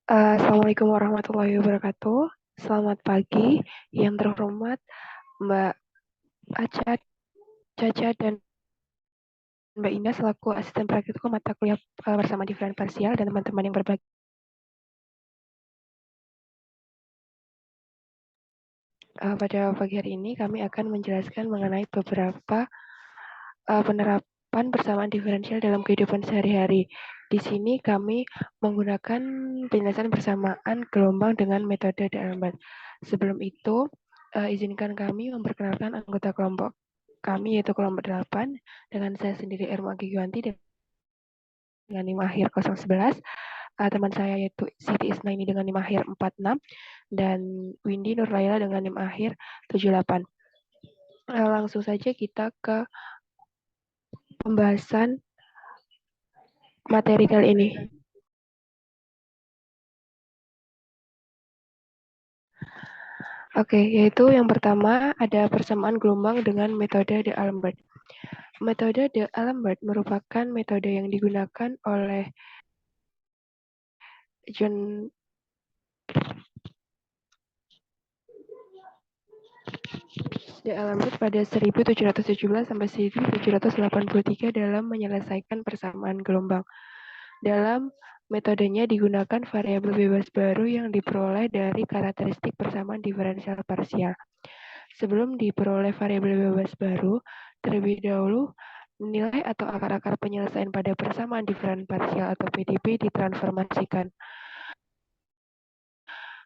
Assalamualaikum warahmatullahi wabarakatuh. Selamat pagi yang terhormat Mbak Aca, Caca, dan Mbak Indah selaku asisten praktikum mata kuliah bersama diferensial dan teman-teman yang berbagi. Pada pagi hari ini kami akan menjelaskan mengenai beberapa penerapan persamaan diferensial dalam kehidupan sehari-hari. Di sini kami menggunakan penjelasan persamaan gelombang dengan metode D'Alembert. Sebelum itu, izinkan kami memperkenalkan anggota kelompok kami, yaitu kelompok 8, dengan saya sendiri Erma Giganti dengan NIM akhir 011, teman saya yaitu Siti Isnaini dengan NIM akhir 46, dan Windy Nurlaila dengan NIM akhir 78. Langsung saja kita ke pembahasan materi kali ini. Oke, yaitu yang pertama ada persamaan gelombang dengan metode D'Alembert. Metode D'Alembert merupakan metode yang digunakan oleh John D'Alembert pada 1717 sampai 1783 dalam menyelesaikan persamaan gelombang. Dalam metodenya digunakan variabel bebas baru yang diperoleh dari karakteristik persamaan diferensial parsial. Sebelum diperoleh variabel bebas baru, terlebih dahulu nilai atau akar-akar penyelesaian pada persamaan diferensial parsial atau PDP ditransformasikan.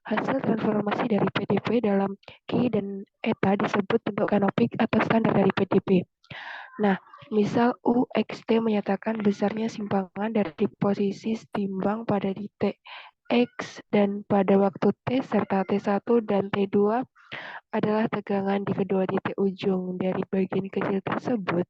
Hasil transformasi dari PDP dalam Q dan eta disebut bentuk kanopik atau standar dari PDP. Nah, misal UXT menyatakan besarnya simpangan dari posisi timbang pada titik X dan pada waktu T serta T1 dan T2 adalah tegangan di kedua titik ujung dari bagian kecil tersebut.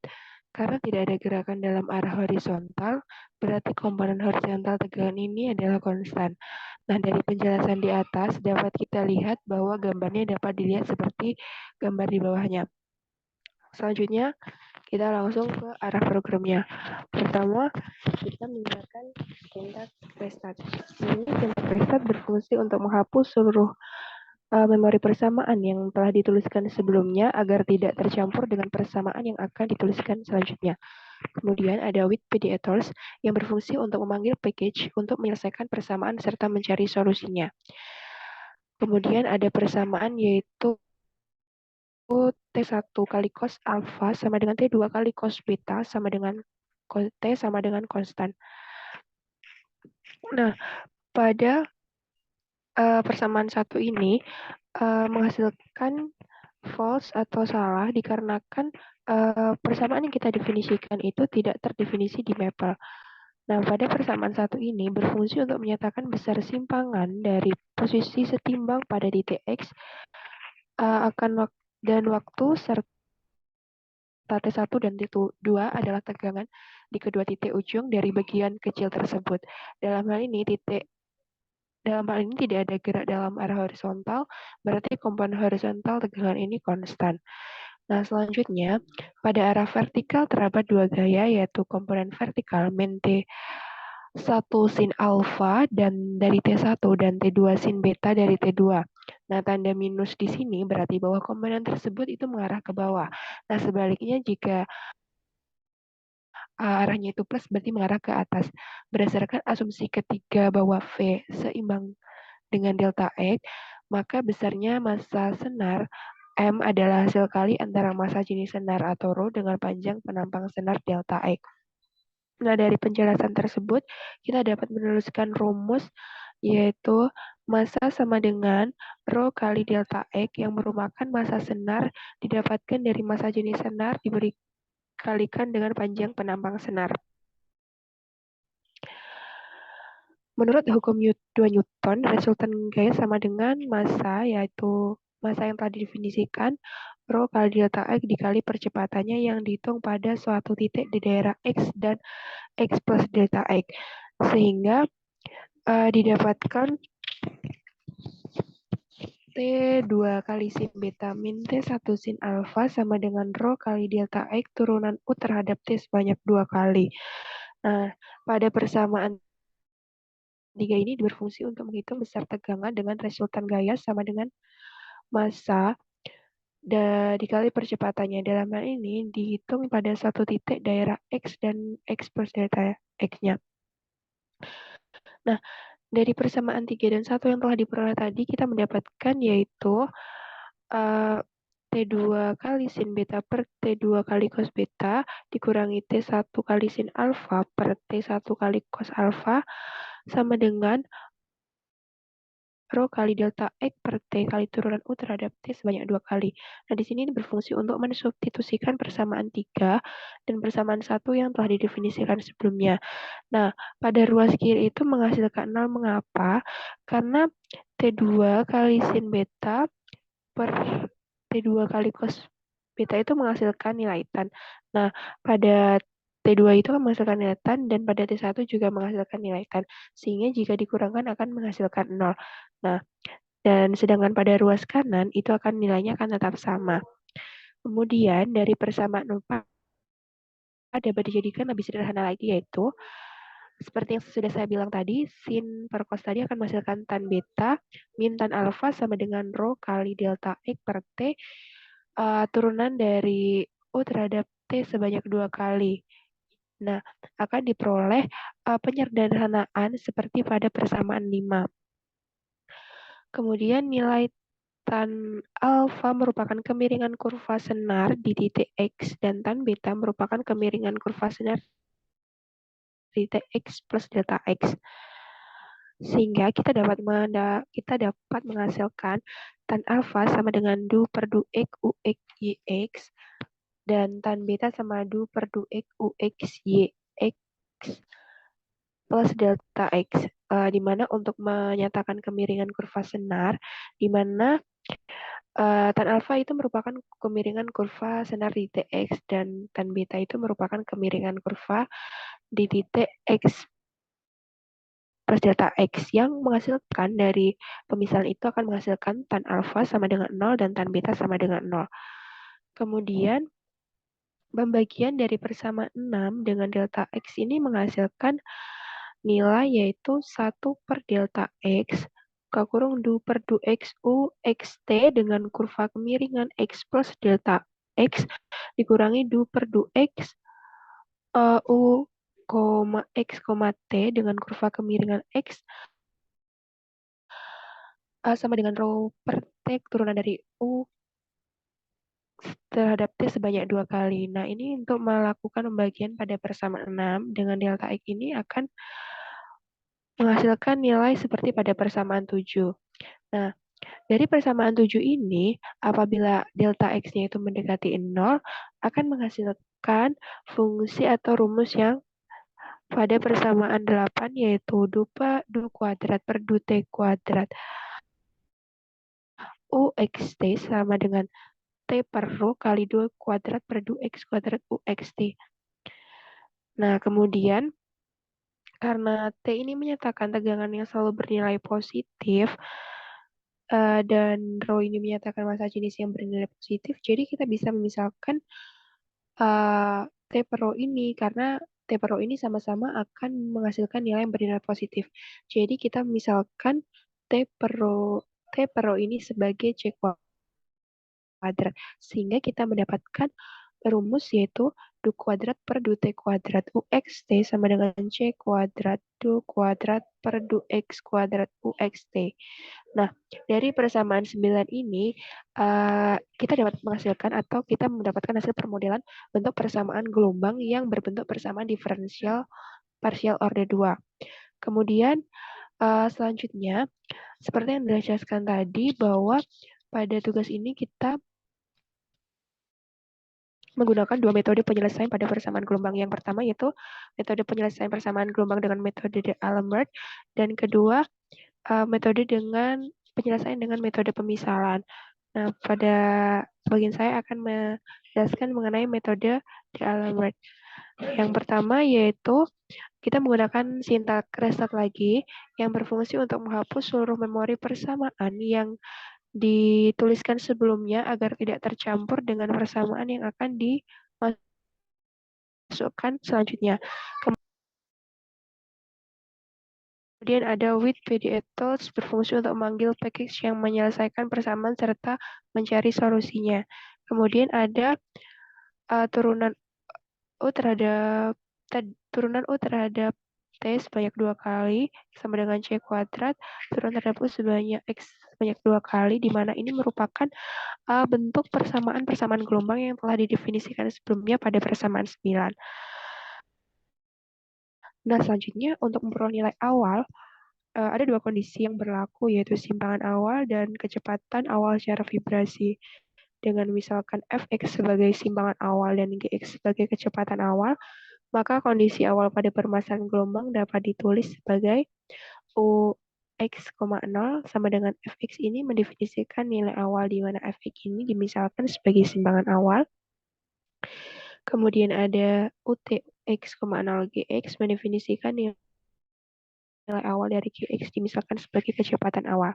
Karena tidak ada gerakan dalam arah horizontal, berarti komponen horizontal tegangan ini adalah konstan. Nah, dari penjelasan di atas dapat kita lihat bahwa gambarnya dapat dilihat seperti gambar di bawahnya. Selanjutnya, kita langsung ke arah programnya. Pertama, kita menggunakan syntax restart. Ini syntax restart berfungsi untuk menghapus seluruh memori persamaan yang telah dituliskan sebelumnya agar tidak tercampur dengan persamaan yang akan dituliskan selanjutnya. Kemudian ada with PDEtors yang berfungsi untuk memanggil package untuk menyelesaikan persamaan serta mencari solusinya. Kemudian ada persamaan yaitu T1 kali cos alpha sama dengan T2 kali cos beta sama dengan T sama dengan konstan. Nah, pada persamaan satu ini menghasilkan false atau salah dikarenakan persamaan yang kita definisikan itu tidak terdefinisi di mapper. Nah, pada persamaan satu ini berfungsi untuk menyatakan besar simpangan dari posisi setimbang pada titik X dan waktu serta T1 dan T2 adalah tegangan di kedua titik ujung dari bagian kecil tersebut. Dalam hal ini tidak ada gerak dalam arah horizontal, berarti komponen horizontal tegangan ini konstan. Nah, selanjutnya, pada arah vertikal terdapat dua gaya, yaitu komponen vertikal min T1 sin alfa dan dari T1 dan T2 sin beta dari T2. Nah, tanda minus di sini berarti bahwa komponen tersebut itu mengarah ke bawah. Nah, sebaliknya jika arahnya itu plus berarti mengarah ke atas. Berdasarkan asumsi ketiga bahwa V seimbang dengan delta X, maka besarnya massa senar M adalah hasil kali antara massa jenis senar atau rho dengan panjang penampang senar delta X. Nah, dari penjelasan tersebut, kita dapat menuliskan rumus yaitu massa sama dengan rho kali delta X yang merupakan massa senar didapatkan dari massa jenis senar diberikan dengan panjang penampang senar. Menurut hukum 2 Newton, resultan gaya sama dengan massa, yaitu massa yang telah didefinisikan, rho kali delta X dikali percepatannya yang dihitung pada suatu titik di daerah X dan X plus delta X. Sehingga didapatkan T2 kali sin beta min T1 sin alfa sama dengan rho kali delta X turunan U terhadap T sebanyak 2 kali. Nah, pada persamaan 3 ini berfungsi untuk menghitung besar tegangan dengan resultan gaya sama dengan massa dikali percepatannya. Dalam hal ini dihitung pada satu titik daerah X dan X plus delta X-nya. Nah, dari persamaan 3 dan 1 yang telah diperoleh tadi, kita mendapatkan yaitu T2 kali sin beta per T2 kali cos beta dikurangi T1 kali sin alfa per T1 kali cos alfa sama dengan rho kali delta X per T kali turunan U terhadap T sebanyak 2 kali. Nah, di sini ini berfungsi untuk mensubstitusikan persamaan 3 dan persamaan 1 yang telah didefinisikan sebelumnya. Nah, pada ruas kiri itu menghasilkan 0. Mengapa? Karena T2 kali sin beta per T2 kali cos beta itu menghasilkan nilai tan. Nah, pada T2 itu menghasilkan nilai tan dan pada T1 juga menghasilkan nilai tan. Sehingga jika dikurangkan akan menghasilkan 0. Nah, dan sedangkan pada ruas kanan itu akan nilainya akan tetap sama. Kemudian dari persamaan 4 dapat dijadikan lebih sederhana lagi yaitu seperti yang sudah saya bilang tadi, sin per cos tadi akan menghasilkan tan beta min tan alfa sama dengan rho kali delta X per T turunan dari U terhadap T sebanyak 2 kali. Nah, akan diperoleh penyederhanaan seperti pada persamaan 5. Kemudian nilai tan alfa merupakan kemiringan kurva senar di titik X dan tan beta merupakan kemiringan kurva senar di titik X plus delta X. Sehingga kita dapat menghasilkan tan alfa sama dengan du per du X U X Y X dan tan beta sama du per du X U X Y X plus delta X, di mana untuk menyatakan kemiringan kurva senar, di mana tan alfa itu merupakan kemiringan kurva senar di titik X dan tan beta itu merupakan kemiringan kurva di titik X plus delta X yang menghasilkan dari pemisahan itu akan menghasilkan tan alfa sama dengan 0 dan tan beta sama dengan 0. Kemudian pembagian dari persamaan 6 dengan delta X ini menghasilkan nilai yaitu 1 per delta X buka kurung du per du X U X T dengan kurva kemiringan X plus delta X dikurangi du per du X U, X, T dengan kurva kemiringan X sama dengan rho per T turunan dari U terhadap T sebanyak 2 kali. Nah, ini untuk melakukan pembagian pada persamaan 6 dengan delta X ini akan menghasilkan nilai seperti pada persamaan 7. Nah, dari persamaan 7 ini, apabila delta X-nya itu mendekati 0, akan menghasilkan fungsi atau rumus yang pada persamaan 8 yaitu du kuadrat per du T kuadrat UXT sama dengan T per rho kali 2 kuadrat per du X kuadrat UXT. Nah, kemudian karena T ini menyatakan tegangan yang selalu bernilai positif, dan rho ini menyatakan massa jenis yang bernilai positif, jadi kita bisa memisalkan T per rho ini karena T per rho ini sama-sama akan menghasilkan nilai yang bernilai positif. Jadi kita misalkan T per rho ini sebagai C kuadrat. Sehingga kita mendapatkan rumus yaitu du kuadrat per du T kuadrat UXT sama dengan C kuadrat du kuadrat per du X kuadrat UXT. Nah, dari persamaan 9 ini, kita dapat menghasilkan atau kita mendapatkan hasil permodelan bentuk persamaan gelombang yang berbentuk persamaan diferensial partial order 2. Kemudian, selanjutnya, seperti yang dijelaskan tadi, bahwa pada tugas ini kita menggunakan dua metode penyelesaian pada persamaan gelombang. Yang pertama yaitu metode penyelesaian persamaan gelombang dengan metode D'Alembert, dan kedua metode dengan penyelesaian dengan metode pemisahan. Nah, pada bagian saya akan menjelaskan mengenai metode D'Alembert. Yang pertama yaitu kita menggunakan sintak restart lagi yang berfungsi untuk menghapus seluruh memori persamaan yang dituliskan sebelumnya agar tidak tercampur dengan persamaan yang akan dimasukkan selanjutnya. Kemudian ada with PDETOS berfungsi untuk memanggil package yang menyelesaikan persamaan serta mencari solusinya. Kemudian ada turunan U terhadap turunan U terhadap T sebanyak 2 kali sama dengan C kuadrat, turunan terhadap U sebanyak X sebanyak 2 kali, di mana ini merupakan bentuk persamaan gelombang yang telah didefinisikan sebelumnya pada persamaan 9. Nah, selanjutnya untuk memperoleh nilai awal, ada dua kondisi yang berlaku, yaitu simpangan awal dan kecepatan awal secara vibrasi. Dengan misalkan fx sebagai simpangan awal dan gx sebagai kecepatan awal, maka kondisi awal pada permasalahan gelombang dapat ditulis sebagai Ux, 0 sama dengan fx ini mendefinisikan nilai awal di mana fx ini dimisalkan sebagai simpangan awal. Kemudian ada Ut x,0 gx mendefinisikan nilai awal dari Gx dimisalkan sebagai kecepatan awal.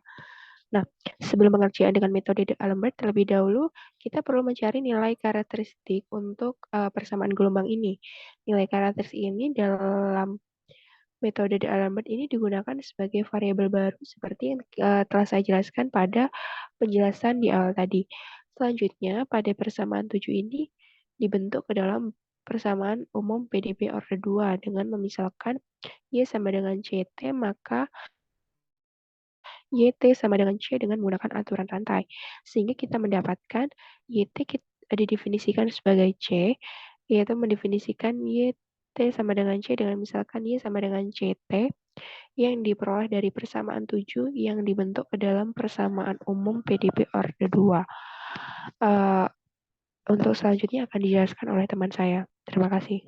Nah, sebelum pengerjaan dengan metode D'Alembert, terlebih dahulu kita perlu mencari nilai karakteristik untuk persamaan gelombang ini. Nilai karakteristik ini dalam metode D'Alembert ini digunakan sebagai variabel baru seperti yang telah saya jelaskan pada penjelasan di awal tadi. Selanjutnya, pada persamaan 7 ini dibentuk ke dalam persamaan umum PDP order 2 dengan memisalkan Y sama dengan CT, maka YT sama dengan C dengan menggunakan aturan rantai. Sehingga kita mendapatkan YT didefinisikan sebagai C, yaitu mendefinisikan YT sama dengan C dengan misalkan Y sama dengan CT yang diperoleh dari persamaan 7 yang dibentuk ke dalam persamaan umum PDP order 2. Untuk selanjutnya akan dijelaskan oleh teman saya. Terima kasih.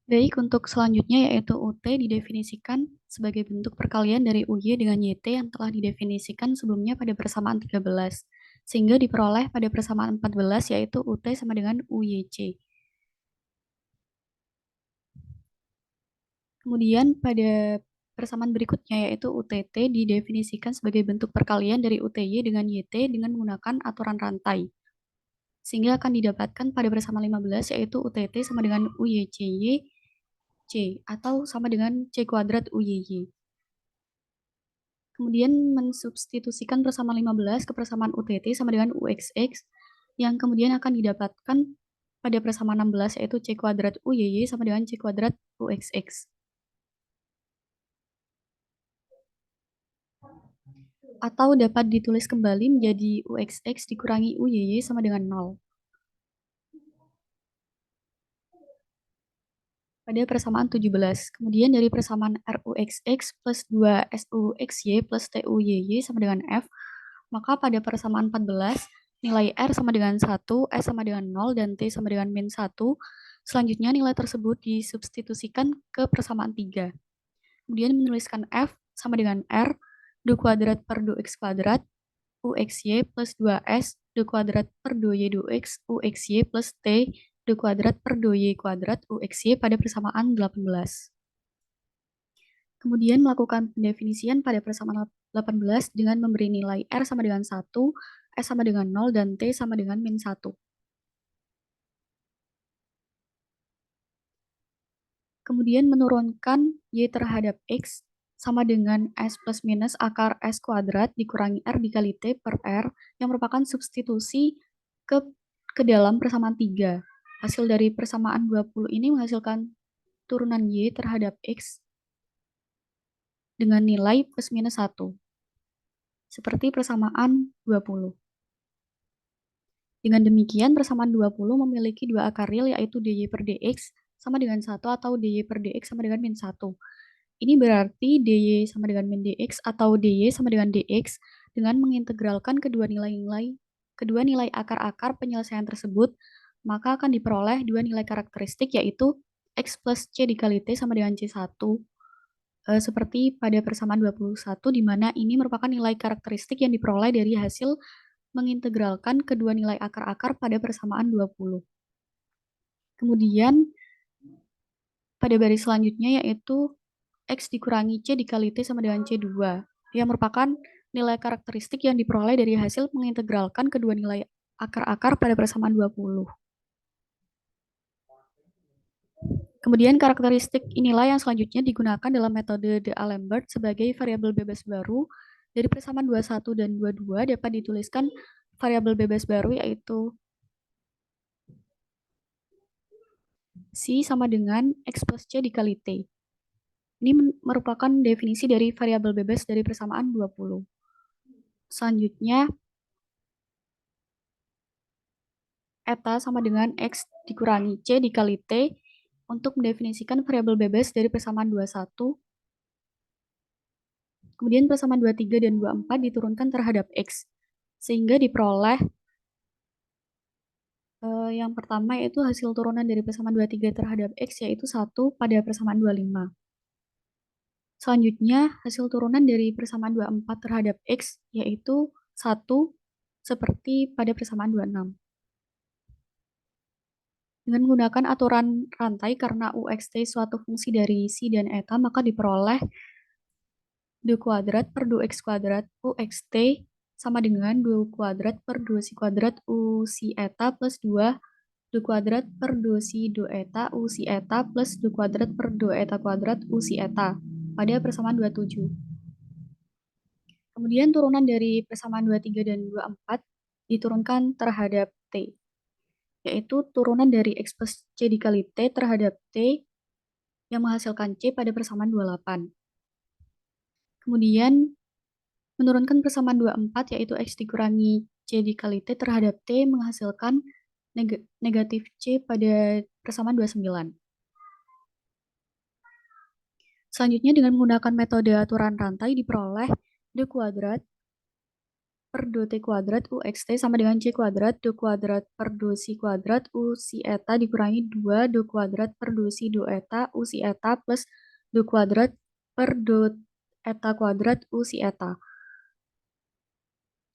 Baik, untuk selanjutnya yaitu UT didefinisikan sebagai bentuk perkalian dari UY dengan YT yang telah didefinisikan sebelumnya pada persamaan 13, sehingga diperoleh pada persamaan 14 yaitu UT sama dengan UYC. Kemudian pada persamaan berikutnya yaitu UTT didefinisikan sebagai bentuk perkalian dari UTY dengan YT dengan menggunakan aturan rantai. Sehingga akan didapatkan pada persamaan 15 yaitu UTT sama dengan UYCY C atau sama dengan C kuadrat UYY. Kemudian mensubstitusikan persamaan 15 ke persamaan UTT sama dengan UXX yang kemudian akan didapatkan pada persamaan 16 yaitu C kuadrat UYY sama dengan C kuadrat UXX. Atau dapat ditulis kembali menjadi UXX dikurangi UYY sama dengan 0. Pada persamaan 17. Kemudian dari persamaan RUXX plus 2SUXY plus TUYY sama dengan F, maka pada persamaan 14, nilai R sama dengan 1, S sama dengan 0, dan T sama dengan min 1. Selanjutnya nilai tersebut disubstitusikan ke persamaan 3. Kemudian menuliskan F sama dengan R, 2 kuadrat per 2X kuadrat, UXY plus 2S, 2 kuadrat per 2Y 2X, UXY plus T, 2 kuadrat per 2Y kuadrat UXY pada persamaan 18. Kemudian melakukan pendefinisian pada persamaan 18 dengan memberi nilai R sama dengan 1, S sama dengan 0, dan T sama dengan min 1. Kemudian menurunkan Y terhadap X sama dengan S plus minus akar S kuadrat dikurangi R dikali T per R yang merupakan substitusi ke dalam persamaan 3. Hasil dari persamaan 20 ini menghasilkan turunan Y terhadap X dengan nilai plus minus 1. Seperti persamaan 20. Dengan demikian, persamaan 20 memiliki dua akar real yaitu dy per dx sama dengan 1 atau dy per dx sama dengan min 1. Ini berarti dy sama dengan min dx atau dy sama dengan dx dengan mengintegralkan kedua nilai akar-akar penyelesaian tersebut, maka akan diperoleh dua nilai karakteristik yaitu x plus c dikali t sama dengan c1. Seperti pada persamaan 21 di mana ini merupakan nilai karakteristik yang diperoleh dari hasil mengintegralkan kedua nilai akar-akar pada persamaan 20. Kemudian pada baris selanjutnya yaitu X dikurangi C dikali T sama dengan C2 yang merupakan nilai karakteristik yang diperoleh dari hasil mengintegralkan kedua nilai akar-akar pada persamaan 20. Kemudian karakteristik inilah yang selanjutnya digunakan dalam metode D'Alembert sebagai variabel bebas baru. Dari persamaan 21 dan 22 dapat dituliskan variabel bebas baru yaitu C sama dengan X plus C dikali T. Ini merupakan definisi dari variabel bebas dari persamaan 20. Selanjutnya, eta sama dengan X dikurangi C dikali T untuk mendefinisikan variabel bebas dari persamaan 21. Kemudian persamaan 23 dan 24 diturunkan terhadap X. Sehingga diperoleh yang pertama yaitu hasil turunan dari persamaan 23 terhadap X yaitu 1 pada persamaan 25. Selanjutnya, hasil turunan dari persamaan 24 terhadap X yaitu 1 seperti pada persamaan 26. Dengan menggunakan aturan rantai karena UXT suatu fungsi dari C dan eta, maka diperoleh 2 kuadrat per 2X kuadrat UXT sama dengan 2 kuadrat per 2C kuadrat UC eta plus 2 kuadrat per 2C 2 eta UC eta plus 2 kuadrat per 2 eta kuadrat UC eta pada persamaan 27. Kemudian turunan dari persamaan 23 dan 24 diturunkan terhadap T, yaitu turunan dari X plus C dikali T terhadap T yang menghasilkan C pada persamaan 28. Kemudian menurunkan persamaan 24 yaitu X dikurangi C dikali T terhadap T menghasilkan negatif C pada persamaan 29. Selanjutnya dengan menggunakan metode aturan rantai diperoleh D kuadrat per 2T kuadrat UXT sama dengan C kuadrat 2 kuadrat per 2C kuadrat UC eta dikurangi 2 kuadrat per 2C 2 eta UC eta plus 2 kuadrat per 2 eta kuadrat UC eta.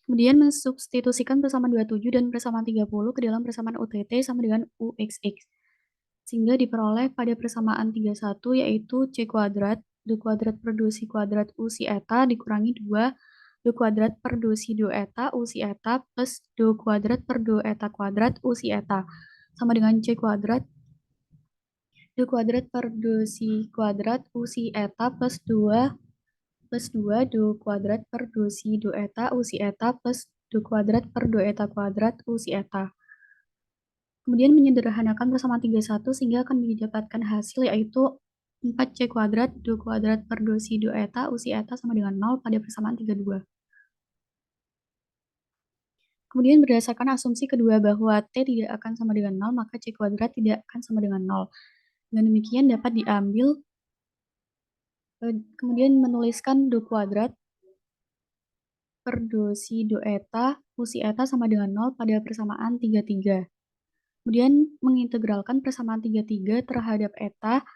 Kemudian mensubstitusikan persamaan 27 dan persamaan 30 ke dalam persamaan UTT sama dengan UXX. Sehingga diperoleh pada persamaan 31 yaitu C kuadrat 2 kuadrat per 2C kuadrat UC eta dikurangi 2 kuadrat per 2C 2 eta UC eta plus 2 kuadrat per 2 eta kuadrat UC eta sama dengan C kuadrat 2 kuadrat per 2C kuadrat UC eta plus 2 kuadrat per 2C 2 eta UC eta plus 2 kuadrat per 2 eta kuadrat UC eta. Kemudian menyederhanakan persamaan 31 sehingga akan didapatkan hasil yaitu 4C kuadrat 2 kuadrat per 2C 2 eta UC eta sama dengan 0 pada persamaan 32. Kemudian berdasarkan asumsi kedua bahwa T tidak akan sama dengan 0, maka C kuadrat tidak akan sama dengan 0. Dengan demikian dapat diambil, kemudian menuliskan 2 kuadrat per 2C 2 eta UC eta sama dengan 0 pada persamaan 33. Kemudian mengintegralkan persamaan 33 terhadap eta,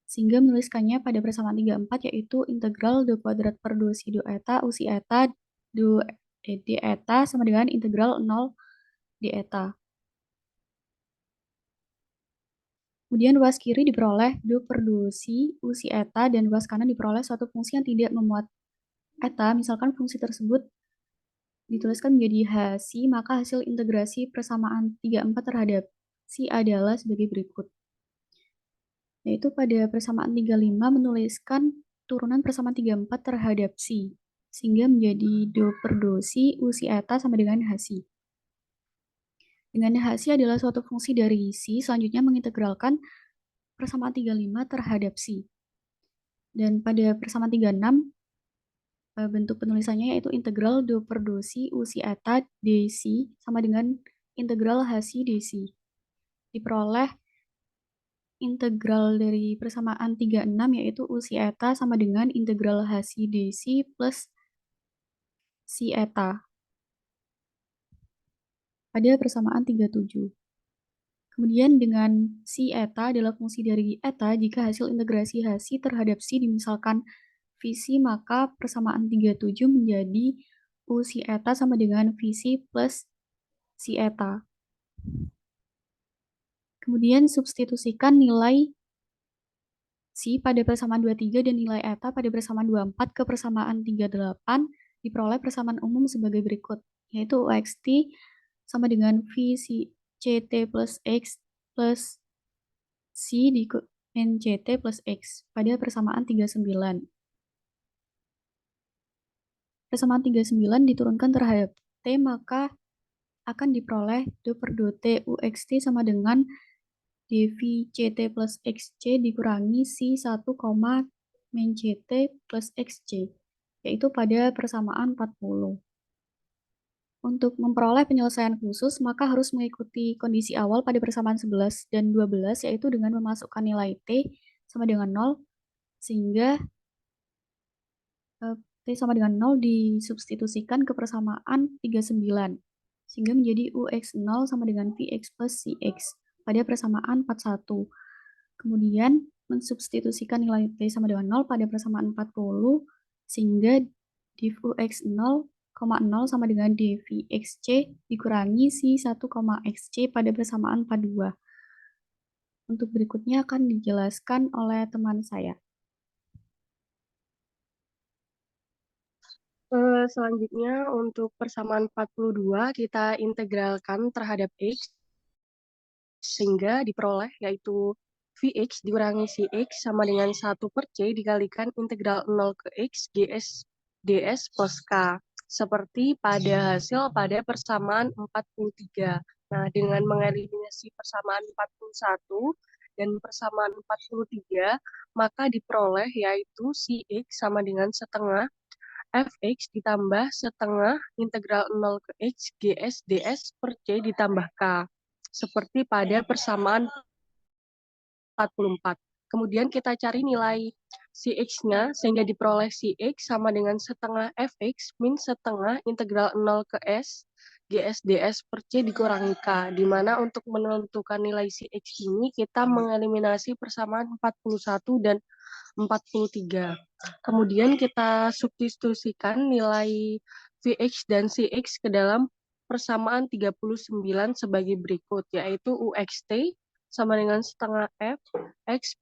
sehingga menuliskannya pada persamaan 34 yaitu integral 2 kuadrat per 2C 2 eta UC eta 2 d eta sama dengan integral 0 d eta. Kemudian ruas kiri diperoleh 2 per 2C UC eta dan ruas kanan diperoleh suatu fungsi yang tidak memuat eta. Misalkan fungsi tersebut dituliskan menjadi HC, maka hasil integrasi persamaan 34 terhadap C adalah sebagai berikut. Yaitu pada persamaan 35 menuliskan turunan persamaan 34 terhadap C, sehingga menjadi 2 per 2C UC eta sama dengan HC. Dengan HC adalah suatu fungsi dari C, selanjutnya mengintegralkan persamaan 35 terhadap C. Dan pada persamaan 36, bentuk penulisannya yaitu integral 2 per 2C UC eta dC sama dengan integral HC dC. Diperoleh integral dari persamaan 36 yaitu UC eta sama dengan integral HC dC plus C eta pada persamaan 37. Kemudian dengan C eta adalah fungsi dari eta jika hasil integrasi HC terhadap C dimisalkan VC, maka persamaan 37 menjadi UC eta sama dengan VC plus C eta. Kemudian substitusikan nilai C pada persamaan 23 dan nilai eta pada persamaan 24 ke persamaan 38 diperoleh persamaan umum sebagai berikut, yaitu UXT sama dengan VC CT plus X plus C min CT plus X pada persamaan 39. Persamaan 39 diturunkan terhadap T, maka akan diperoleh d per T UXT sama dengan dV CT plus XC dikurangi si 1, min CT plus XC, yaitu pada persamaan 40. Untuk memperoleh penyelesaian khusus, maka harus mengikuti kondisi awal pada persamaan 11 dan 12, yaitu dengan memasukkan nilai T sama dengan 0, sehingga T sama dengan 0 disubstitusikan ke persamaan 39, sehingga menjadi UX0 sama dengan VX plus CX pada persamaan 41. Kemudian mensubstitusikan nilai T sama dengan 0 pada persamaan 40, sehingga div UX0, 0 sama dengan dv XC dikurangi si 1, XC pada persamaan 42. Untuk berikutnya akan dijelaskan oleh teman saya. Selanjutnya untuk persamaan 42 kita integralkan terhadap X sehingga diperoleh yaitu Vx dikurangi Cx sama dengan 1 per C dikalikan integral 0 ke X ds ds plus K seperti pada hasil pada persamaan 43. Nah, dengan mengeliminasi persamaan 41 dan persamaan 43 maka diperoleh yaitu Cx sama dengan setengah Fx ditambah setengah integral 0 ke X gs ds per C ditambah K. Seperti pada persamaan 44. Kemudian kita cari nilai Cx-nya sehingga diperoleh Cx sama dengan setengah Fx min setengah integral 0 ke S gs ds per C dikurangi K. Di mana untuk menentukan nilai Cx ini kita mengeliminasi persamaan 41 dan 43. Kemudian kita substitusikan nilai Vx dan Cx ke dalam persamaan 39 sebagai berikut, yaitu UXT sama dengan setengah F X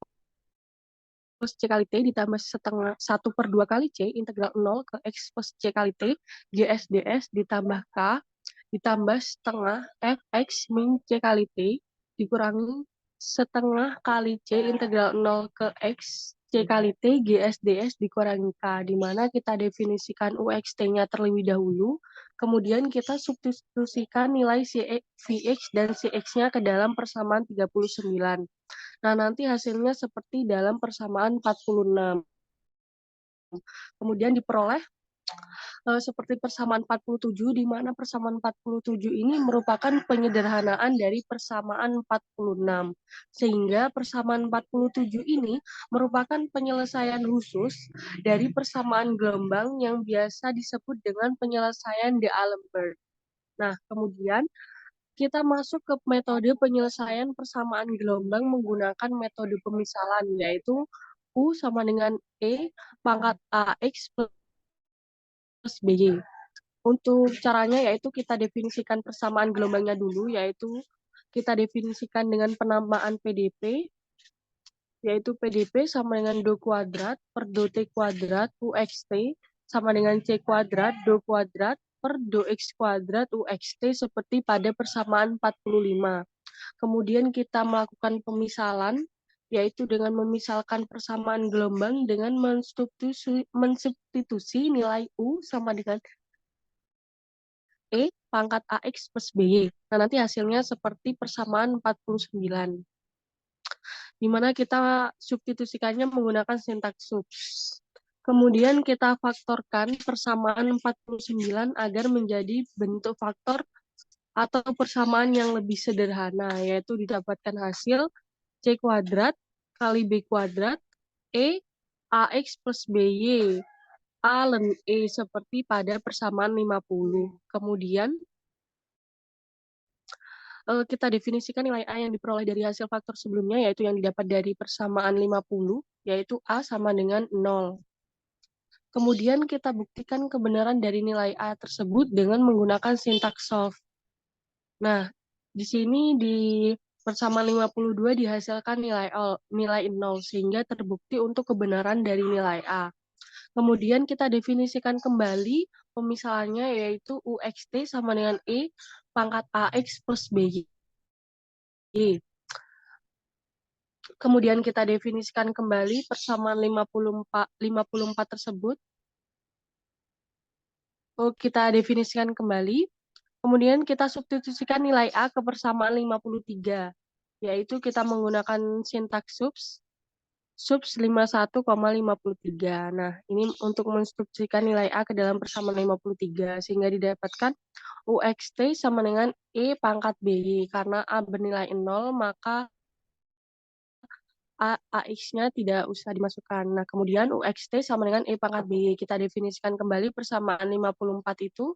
plus C kali T ditambah setengah 1 per 2 kali C integral 0 ke X plus C kali T gs ds ditambah K ditambah setengah Fx min C kali T dikurangi setengah kali C integral 0 ke X C kali T gs ds dikurangi K, di mana kita definisikan UXT-nya terlebih dahulu, kemudian kita substitusikan nilai Vx dan Cx-nya ke dalam persamaan 39. Nah, nanti hasilnya seperti dalam persamaan 46. Kemudian diperoleh seperti persamaan 47, di mana persamaan 47 ini merupakan penyederhanaan dari persamaan 46. Sehingga persamaan 47 ini merupakan penyelesaian khusus dari persamaan gelombang yang biasa disebut dengan penyelesaian D'Alembert. Nah, kemudian kita masuk ke metode penyelesaian persamaan gelombang menggunakan metode pemisalan, yaitu U sama dengan E pangkat AX plus BY. Untuk caranya yaitu kita definisikan persamaan gelombangnya dulu, yaitu kita definisikan dengan penamaan PDP, yaitu PDP sama dengan do kuadrat per do T kuadrat UXT sama dengan C kuadrat do kuadrat per do X kuadrat UXT seperti pada persamaan 45. Kemudian kita melakukan pemisalan, yaitu dengan memisalkan persamaan gelombang dengan mensubstitusi nilai U sama dengan E pangkat AX plus BY. Nah, nanti hasilnya seperti persamaan 49. Di mana kita substitusikannya menggunakan sintaks subs. Kemudian kita faktorkan persamaan 49 agar menjadi bentuk faktor atau persamaan yang lebih sederhana, yaitu didapatkan hasil C kuadrat kali B kuadrat E AX plus BY A ln E seperti pada persamaan 50. Kemudian kita definisikan nilai A yang diperoleh dari hasil faktor sebelumnya, yaitu yang didapat dari persamaan 50, yaitu A sama dengan 0. Kemudian kita buktikan kebenaran dari nilai A tersebut dengan menggunakan sintaks solve. Nah, di sini di persamaan 52 dihasilkan nilai 0, sehingga terbukti untuk kebenaran dari nilai A. Kemudian kita definisikan kembali pemisalannya, yaitu UXT sama dengan E pangkat AX plus BY. Kemudian kita definisikan kembali persamaan 54 tersebut. Kita definisikan kembali. Kemudian kita substitusikan nilai A ke persamaan 53, yaitu kita menggunakan sintaks subs 51,53. Nah, ini untuk mensubstitusikan nilai A ke dalam persamaan 53, sehingga didapatkan UXT sama dengan E pangkat BY. Karena A bernilai 0, maka AX-nya tidak usah dimasukkan. Nah, kemudian UXT sama dengan E pangkat BY. Kita definisikan kembali persamaan 54 itu.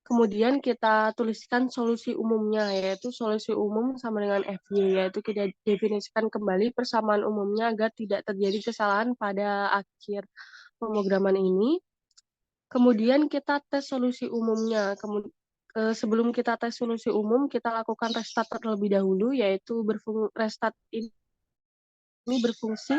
Kemudian kita tuliskan solusi umumnya, yaitu solusi umum sama dengan FY, yaitu kita definisikan kembali persamaan umumnya agar tidak terjadi kesalahan pada akhir pemrograman ini. Kemudian kita tes solusi umumnya. Sebelum kita tes solusi umum, kita lakukan restart terlebih dahulu, yaitu restart ini berfungsi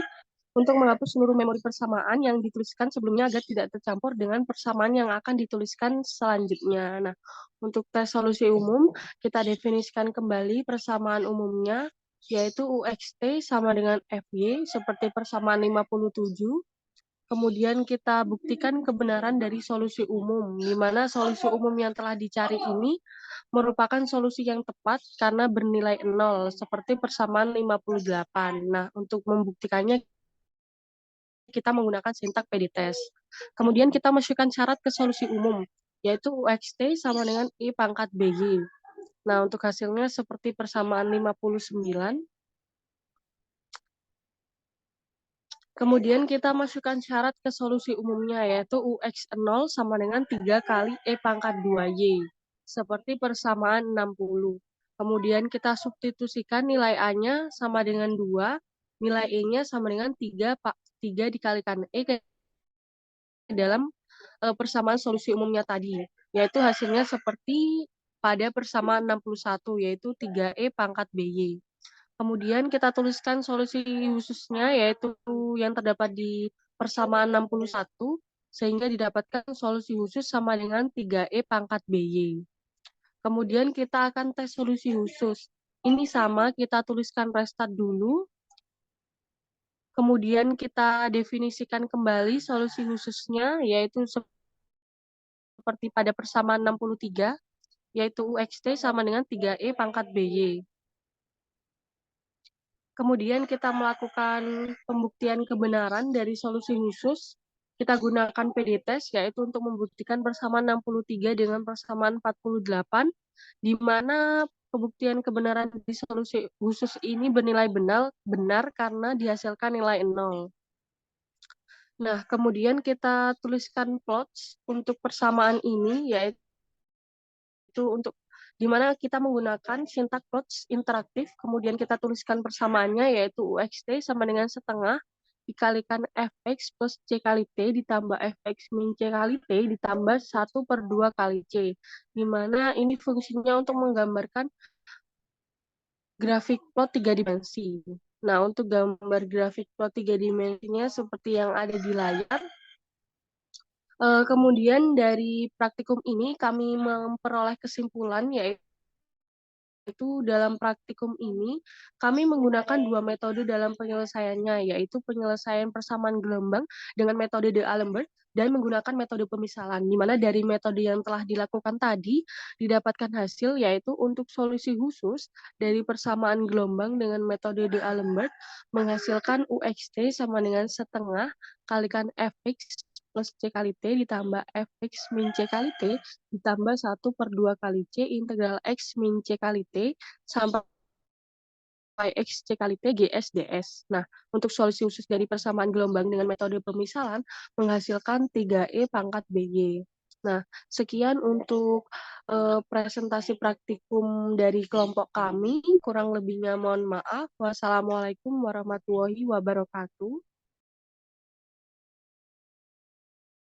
untuk menghapus seluruh memori persamaan yang dituliskan sebelumnya agar tidak tercampur dengan persamaan yang akan dituliskan selanjutnya. Nah, untuk tes solusi umum, kita definisikan kembali persamaan umumnya, yaitu UXT sama dengan FY, seperti persamaan 57. Kemudian kita buktikan kebenaran dari solusi umum, di mana solusi umum yang telah dicari ini merupakan solusi yang tepat karena bernilai 0, seperti persamaan 58. Nah, untuk membuktikannya, kita menggunakan sintak PDTest. Kemudian kita masukkan syarat ke solusi umum, yaitu UXT sama dengan I pangkat BY. Nah, untuk hasilnya seperti persamaan 59. Kemudian kita masukkan syarat ke solusi umumnya, yaitu UX0 sama dengan 3 kali E pangkat 2Y, seperti persamaan 60. Kemudian kita substitusikan nilai A-nya sama dengan 2, nilai E-nya sama dengan 3 dikalikan E ke dalam persamaan solusi umumnya tadi, yaitu hasilnya seperti pada persamaan 61, yaitu 3E pangkat BY. Kemudian kita tuliskan solusi khususnya, yaitu yang terdapat di persamaan 61, sehingga didapatkan solusi khusus sama dengan 3E pangkat BY. Kemudian kita akan tes solusi khusus. Ini sama, kita tuliskan restart dulu. Kemudian kita definisikan kembali solusi khususnya, yaitu seperti pada persamaan 63, yaitu UXT sama dengan 3E pangkat BY. Kemudian kita melakukan pembuktian kebenaran dari solusi khusus. Kita gunakan PDTest, yaitu untuk membuktikan persamaan 63 dengan persamaan 48, di mana pembuktian kebenaran dari solusi khusus ini bernilai benar karena dihasilkan nilai 0. Nah, kemudian kita tuliskan plots untuk persamaan ini, yaitu untuk di mana kita menggunakan sintak plots interaktif, kemudian kita tuliskan persamaannya, yaitu UXT sama dengan setengah dikalikan Fx plus C kali T ditambah Fx min C kali T ditambah 1/2 kali C, di mana ini fungsinya untuk menggambarkan grafik plot 3 dimensi. Nah, untuk gambar grafik plot 3 dimensinya seperti yang ada di layar. Kemudian dari praktikum ini kami memperoleh kesimpulan, yaitu dalam praktikum ini kami menggunakan 2 metode dalam penyelesaiannya, yaitu penyelesaian persamaan gelombang dengan metode D'Alembert dan menggunakan metode pemisalan, di mana dari metode yang telah dilakukan tadi didapatkan hasil, yaitu untuk solusi khusus dari persamaan gelombang dengan metode D'Alembert menghasilkan UXT sama dengan setengah kalikan Fx plus C kali T ditambah Fx min C kali T ditambah 1/2 kali C integral X min C kali T sampai X C kali T GS DS. Nah, untuk solusi khusus dari persamaan gelombang dengan metode pemisalan menghasilkan 3E pangkat BY. Nah, sekian untuk presentasi praktikum dari kelompok kami. Kurang lebihnya mohon maaf. Wassalamualaikum warahmatullahi wabarakatuh.